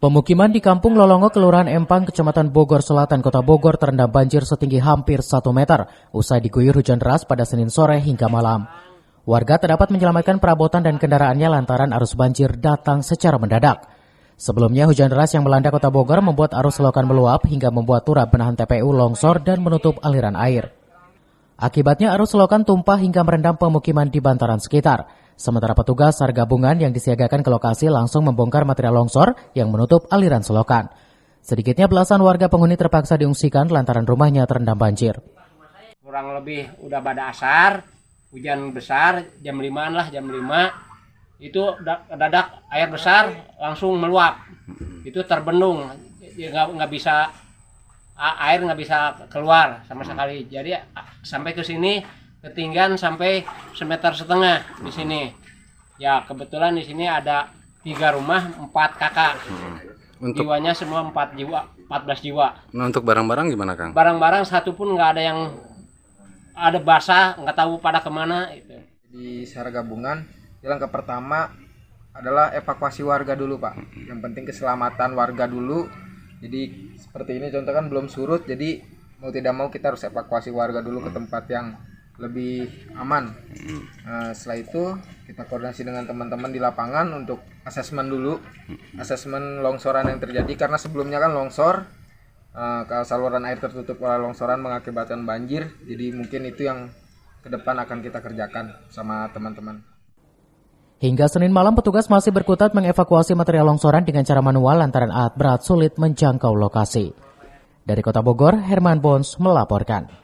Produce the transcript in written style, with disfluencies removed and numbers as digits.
Pemukiman di Kampung Lolongo, Kelurahan Empang, Kecamatan Bogor Selatan, Kota Bogor terendam banjir setinggi hampir 1 meter usai diguyur hujan deras pada Senin sore hingga malam. Warga tak dapat menyelamatkan perabotan dan kendaraannya lantaran arus banjir datang secara mendadak. Sebelumnya hujan deras yang melanda Kota Bogor membuat arus selokan meluap hingga membuat turap benahan TPU longsor dan menutup aliran air. Akibatnya arus selokan tumpah hingga merendam pemukiman di bantaran sekitar. Sementara petugas SAR gabungan yang disiagakan ke lokasi langsung membongkar material longsor yang menutup aliran selokan. Sedikitnya belasan warga penghuni terpaksa diungsikan lantaran rumahnya terendam banjir. Kurang lebih udah pada asar, hujan besar, jam 5-an lah, jam 5. Itu dadak air besar langsung meluap. Itu terbendung, nggak bisa, air nggak bisa keluar sama sekali. Jadi sampai ke sini ketinggian sampai 1,5 meter di sini. Ya kebetulan di sini ada 3 rumah, 4 kakak. Jiwanya semua 14 jiwa. Nah, untuk barang-barang gimana, Kang? Barang-barang satu pun nggak ada yang ada basah, nggak tahu pada kemana. Itu. Di SAR gabungan, langkah pertama adalah evakuasi warga dulu, Pak. Yang penting keselamatan warga dulu. Jadi seperti ini contoh kan belum surut, jadi mau tidak mau kita harus evakuasi warga dulu ke tempat yang lebih aman. Setelah itu kita koordinasi dengan teman-teman di lapangan untuk asesmen dulu, asesmen longsoran yang terjadi karena sebelumnya kan longsor, saluran air tertutup oleh longsoran mengakibatkan banjir. Jadi mungkin itu yang ke depan akan kita kerjakan sama teman-teman. Hingga Senin malam petugas masih berkutat mengevakuasi material longsoran dengan cara manual lantaran alat berat sulit menjangkau lokasi. Dari Kota Bogor, Herman Bons melaporkan.